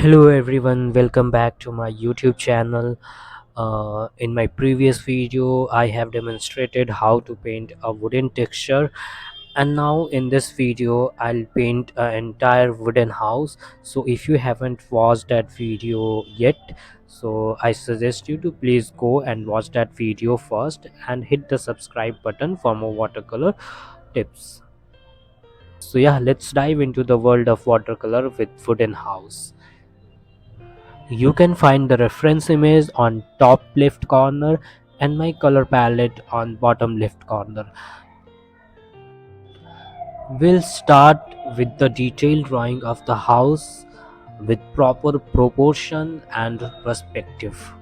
Hello everyone, welcome back to my YouTube channel. In my previous video, I have demonstrated how to paint a wooden texture, and now in this video, I'll paint an entire wooden house. So if you haven't watched that video yet, so I suggest you to please go and watch that video first and hit the subscribe button for more watercolor tips. So yeah, let's dive into the world of watercolor with wooden house. You can find the reference image on top left corner and my color palette on bottom left corner. We'll start with the detailed drawing of the house with proper proportion and perspective.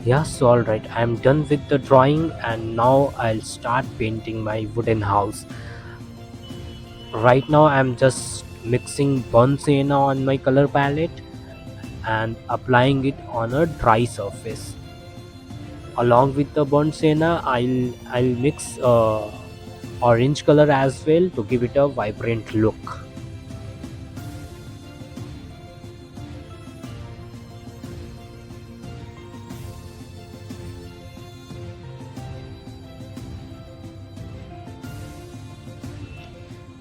Yes, alright, I'm done with the drawing and now I'll start painting my wooden house. Right now I'm just mixing burnt sienna on my color palette and applying it on a dry surface. Along with the burnt sienna, I'll mix orange color as well to give it a vibrant look.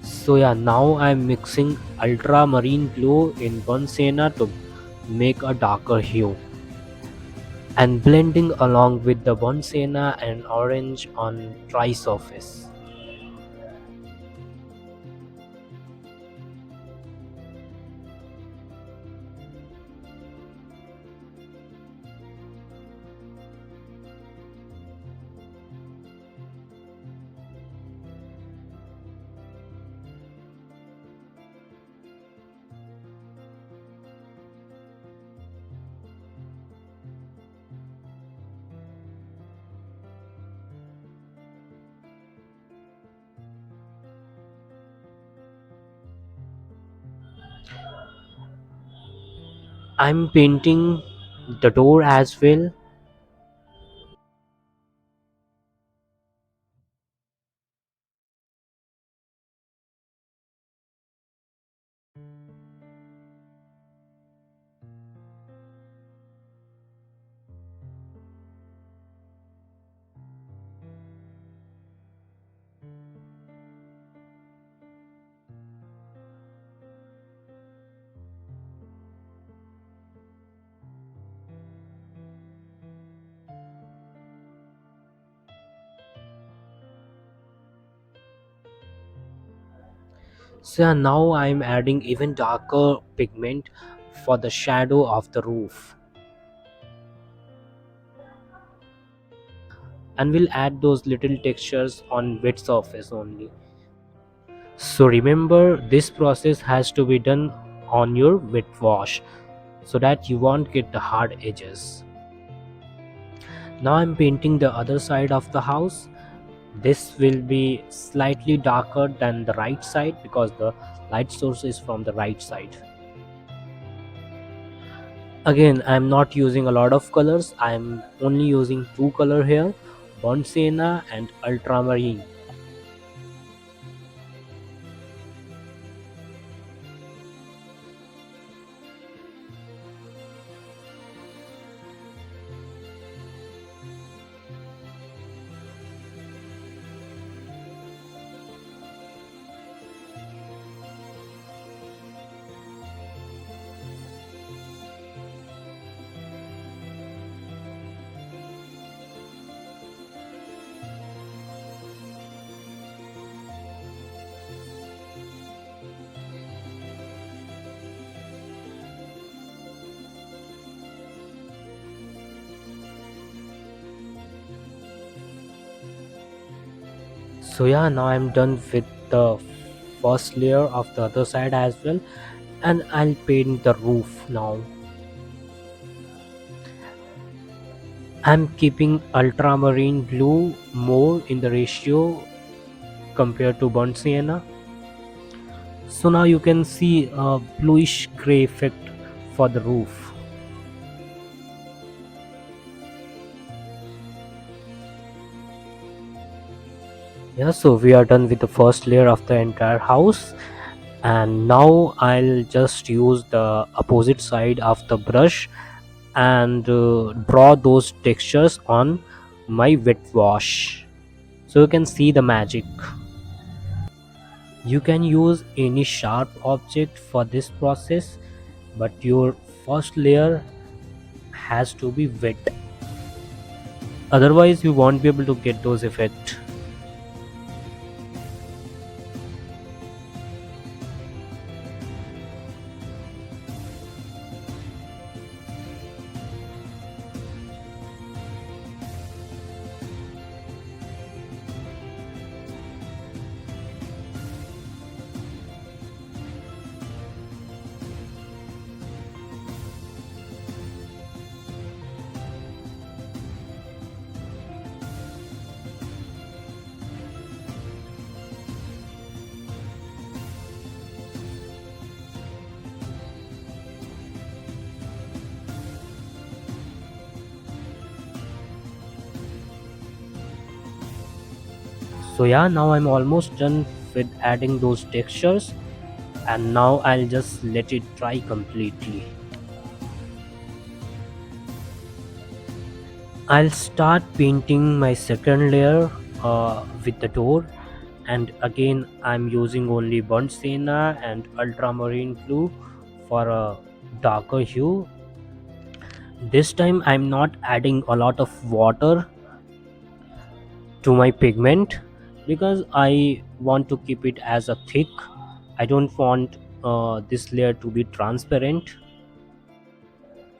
So yeah, now I'm mixing ultramarine blue in burnt sienna to make a darker hue, and blending along with the burnt sienna and orange on dry surface. I'm painting the door as well. So yeah, now I'm adding even darker pigment for the shadow of the roof, and we'll add those little textures on wet surface only. So remember, this process has to be done on your wet wash so that you won't get the hard edges. Now I'm painting the other side of the house. This will be slightly darker than the right side because the light source is from the right side. Again, I'm not using a lot of colors. I'm only using two color here, burnt sienna and ultramarine. So yeah, now I'm done with the first layer of the other side as well, and I'll paint the roof now. I'm keeping ultramarine blue more in the ratio compared to burnt sienna. So now you can see a bluish gray effect for the roof. Yeah, so we are done with the first layer of the entire house, and now I'll just use the opposite side of the brush and draw those textures on my wet wash so you can see the magic. You can use any sharp object for this process, but your first layer has to be wet, otherwise you won't be able to get those effects. So yeah, now I'm almost done with adding those textures, and now I'll just let it dry completely. I'll start painting my second layer with the door, and again I'm using only burnt sienna and ultramarine blue for a darker hue. This time I'm not adding a lot of water to my pigment because I want to keep it as a thick. I don't want this layer to be transparent,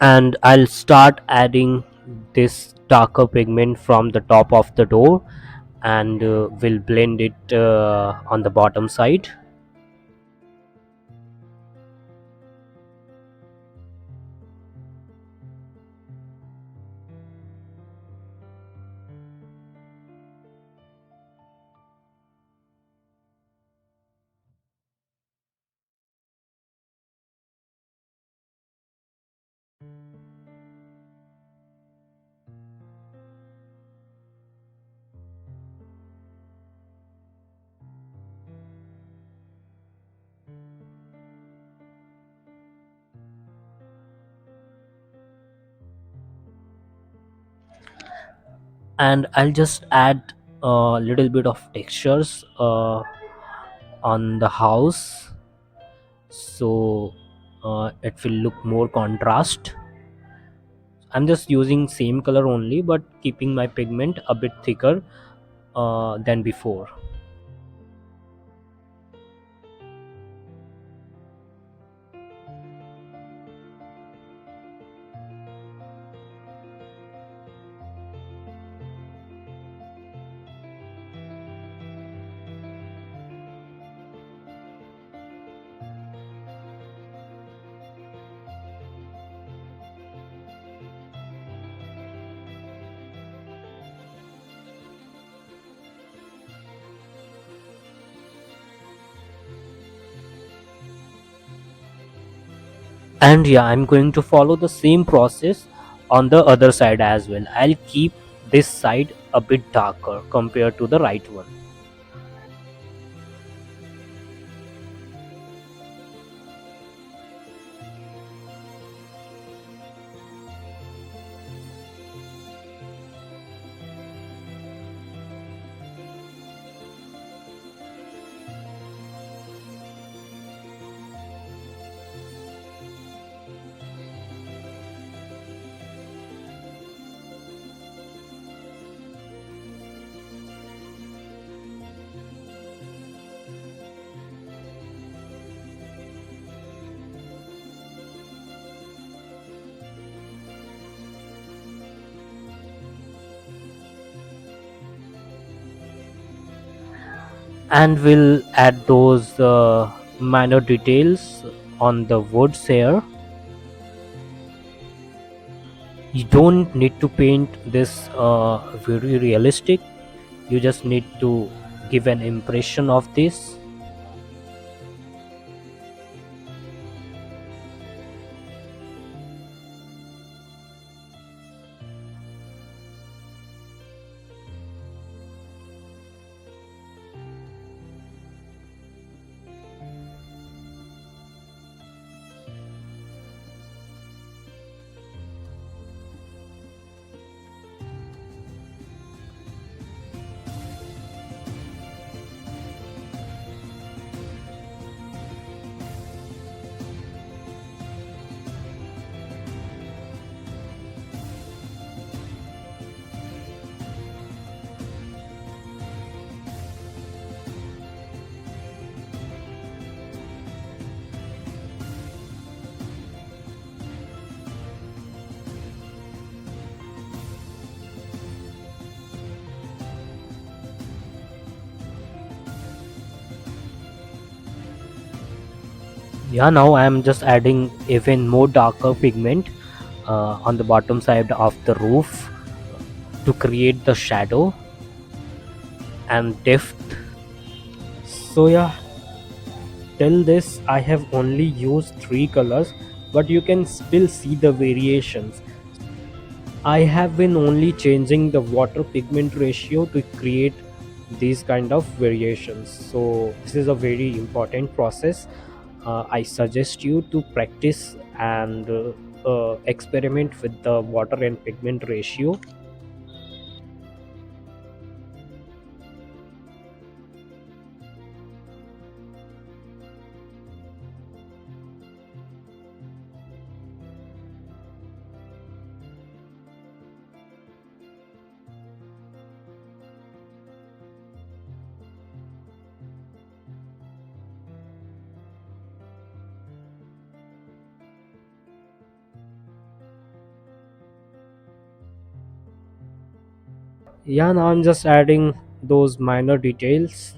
and I'll start adding this darker pigment from the top of the door, and we'll blend it on the bottom side. And I'll just add a little bit of textures on the house, so it will look more contrast. I'm just using same color only but keeping my pigment a bit thicker than before. And yeah, I'm going to follow the same process on the other side as well. I'll keep this side a bit darker compared to the right one. And we'll add those minor details on the woods here. You don't need to paint this very realistic, you just need to give an impression of this. Yeah, now I'm just adding even more darker pigment on the bottom side of the roof to create the shadow and depth. So yeah, till this I have only used three colors, but you can still see the variations. I have been only changing the water pigment ratio to create these kind of variations. So this is a very important process. I suggest you to practice and experiment with the water and pigment ratio. Yeah, now I'm just adding those minor details.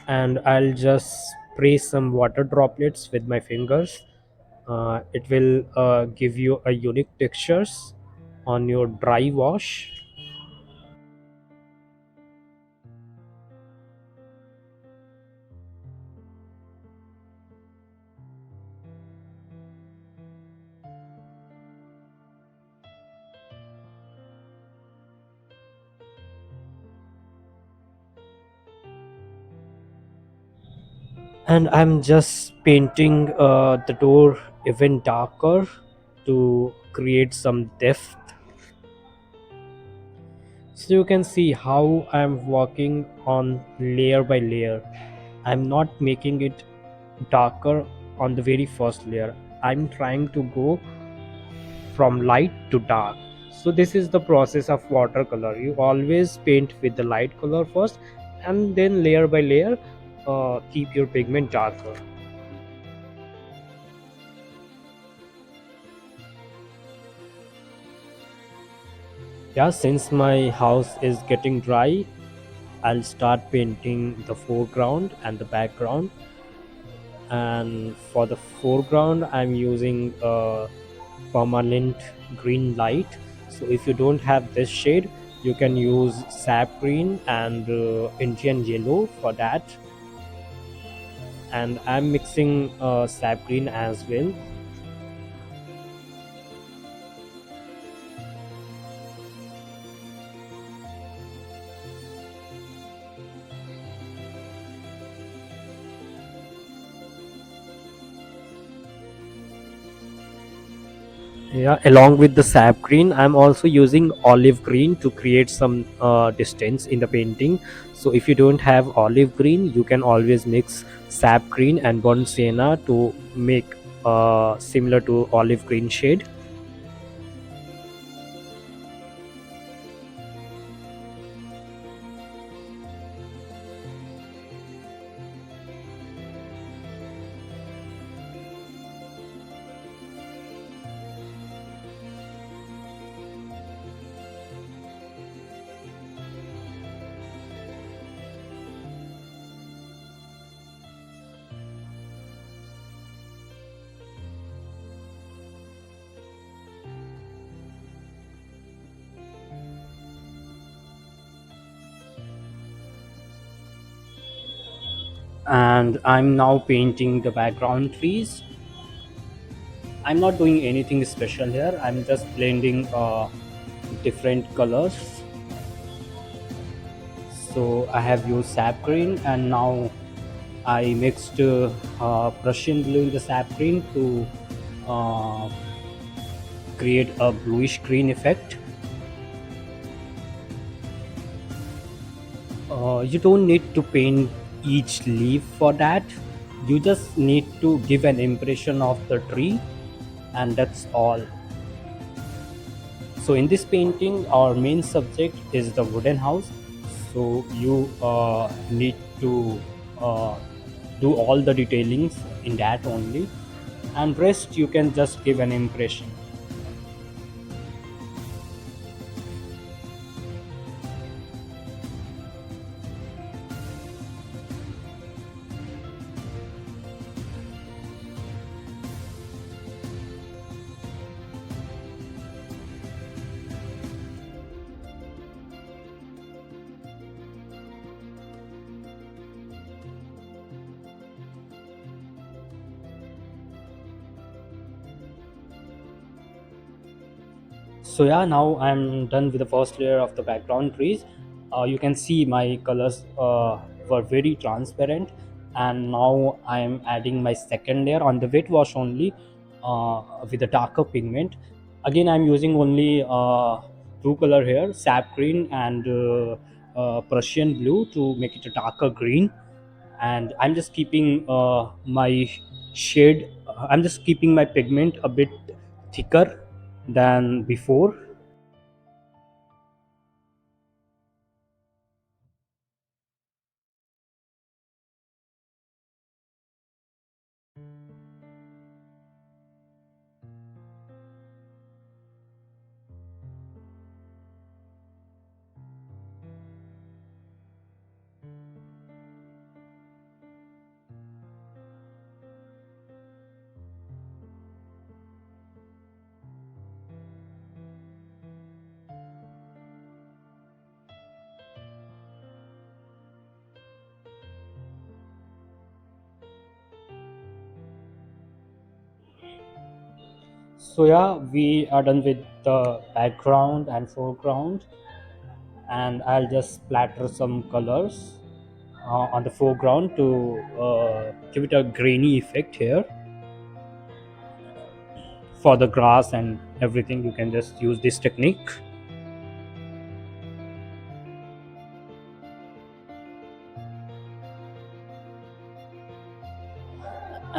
And I'll just spray some water droplets with my fingers. It will give you a unique textures on your dry wash. And I'm just painting the door even darker to create some depth. So you can see how I'm working on layer by layer. I'm not making it darker on the very first layer. I'm trying to go from light to dark. So this is the process of watercolor. You always paint with the light color first, and then layer by layer keep your pigment darker. Yeah, since my house is getting dry, I'll start painting the foreground and the background. And for the foreground I'm using a permanent green light So if you don't have this shade, you can use sap green and Indian yellow for that. And I'm mixing sap green as well. Yeah, along with the sap green, I'm also using olive green to create some distance in the painting. So if you don't have olive green, you can always mix sap green and burnt sienna to make similar to olive green shade. And I'm now painting the background trees. I'm not doing anything special here. I'm just blending different colors. So I have used sap green, and now I mixed Prussian blue in the sap green to uh, create a bluish green effect. You don't need to paint each leaf for that. You just need to give an impression of the tree, and that's all. So in this painting, our main subject is the wooden house. So you need to uh, do all the detailings in that only, and rest you can just give an impression. So yeah, now I'm done with the first layer of the background trees. You can see my colors were very transparent, and now I'm adding my second layer on the wet wash only with a darker pigment. Again, I'm using only two color here, sap green and Prussian blue, to make it a darker green. And I'm just keeping my shade, I'm just keeping my pigment a bit thicker than before. So yeah, we are done with the background and foreground, and I'll just splatter some colors on the foreground to give it a grainy effect here. For the grass and everything, you can just use this technique.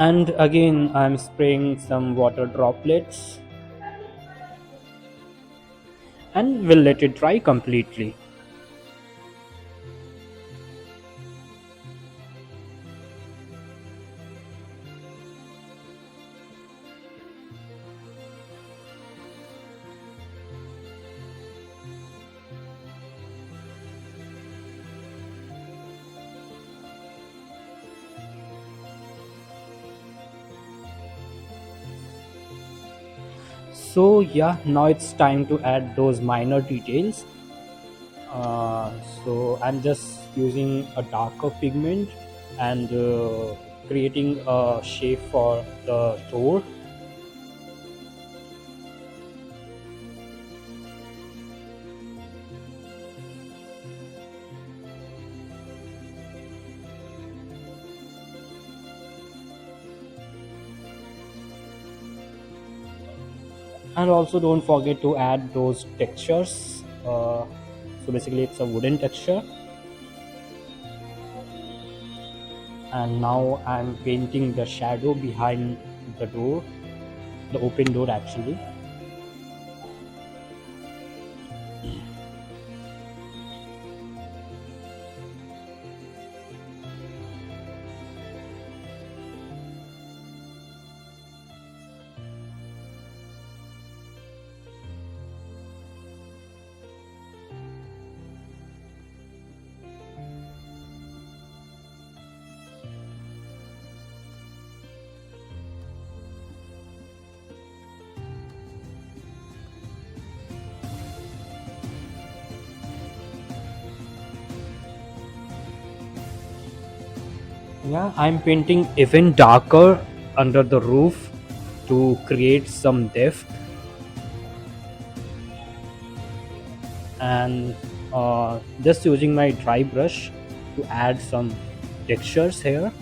And again, I'm spraying some water droplets, and we'll let it dry completely. So yeah, now it's time to add those minor details. uh, so I'm just using a darker pigment and creating a shape for the door. And also don't forget to add those textures. So basically it's a wooden texture. And now I'm painting the shadow behind the door, the open door actually. Yeah, I'm painting even darker under the roof to create some depth. And just using my dry brush to add some textures here.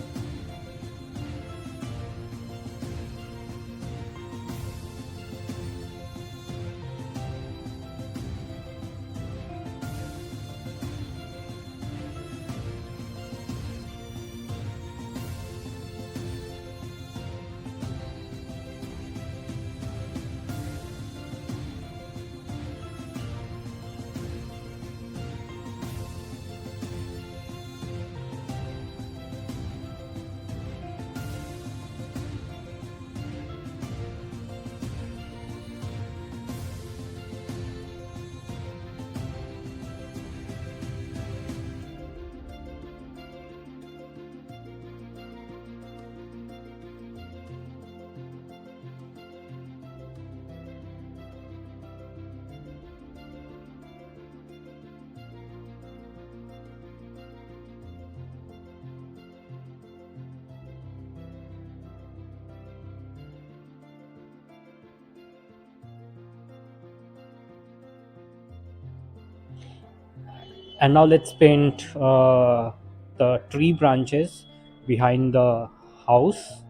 And now let's paint the tree branches behind the house.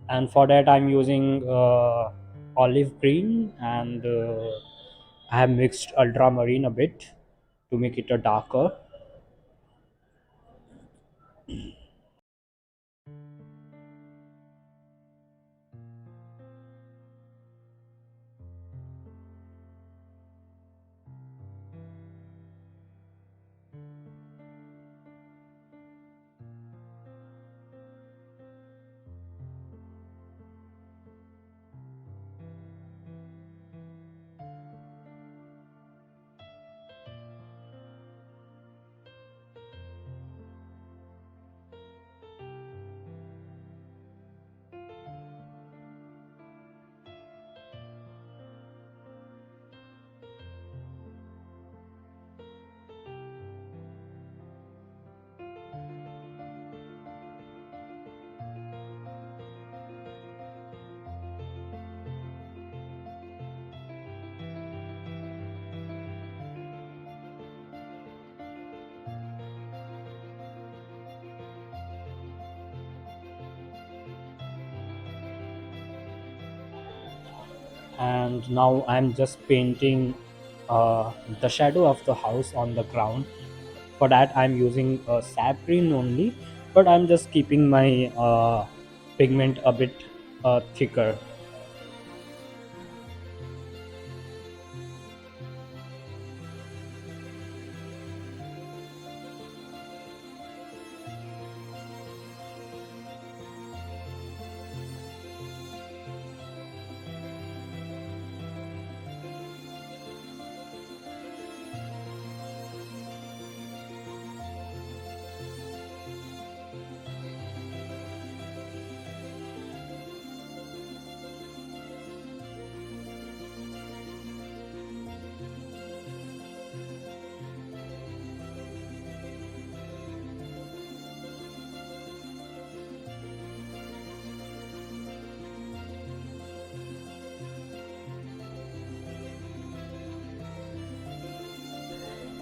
And for that I'm using olive green, and I have mixed ultramarine a bit to make it a darker. And now I'm just painting the shadow of the house on the ground. For that I'm using sap green only, but I'm just keeping my pigment a bit thicker.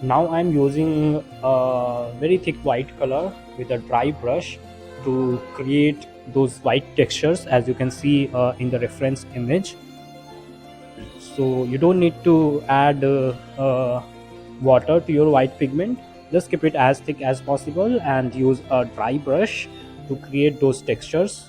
Now I'm using a very thick white color with a dry brush to create those white textures, as you can see in the reference image. So you don't need to add water to your white pigment. Just keep it as thick as possible and use a dry brush to create those textures.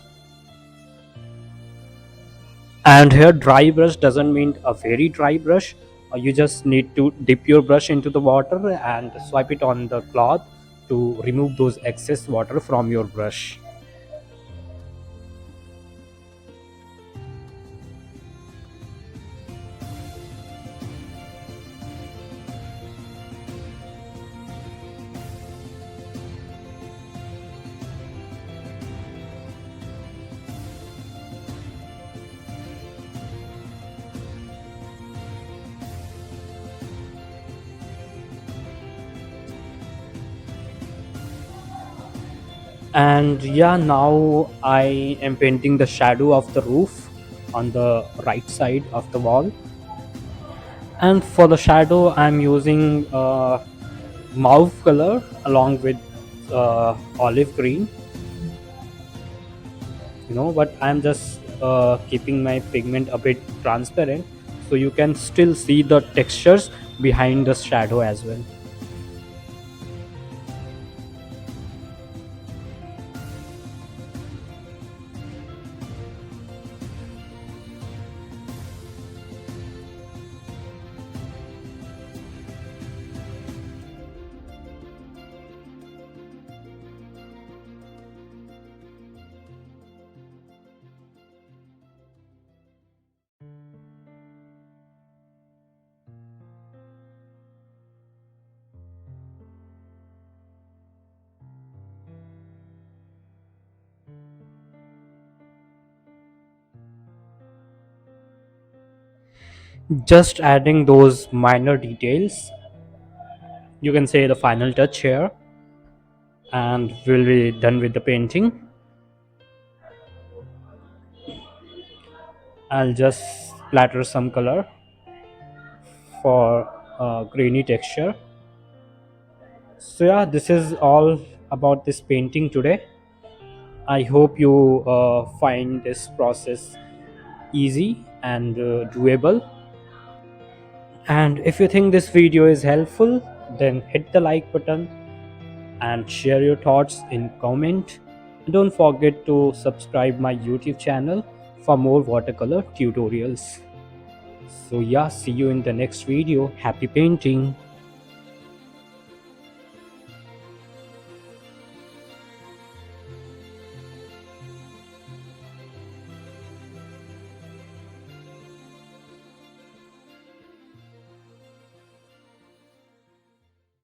And here dry brush doesn't mean a very dry brush. You just need to dip your brush into the water and swipe it on the cloth to remove those excess water from your brush. And yeah, now I am painting the shadow of the roof on the right side of the wall. And for the shadow I'm using mauve color along with olive green, but I'm just keeping my pigment a bit transparent so you can still see the textures behind the shadow as well. Just adding those minor details, you can say the final touch here, and we'll be done with the painting. I'll just splatter some color for grainy texture. So yeah, this is all about this painting today. I hope you find this process easy and doable. And if you think this video is helpful, then hit the like button and share your thoughts in comment. Don't forget to subscribe my YouTube channel for more watercolor tutorials. So yeah, see you in the next video. Happy painting.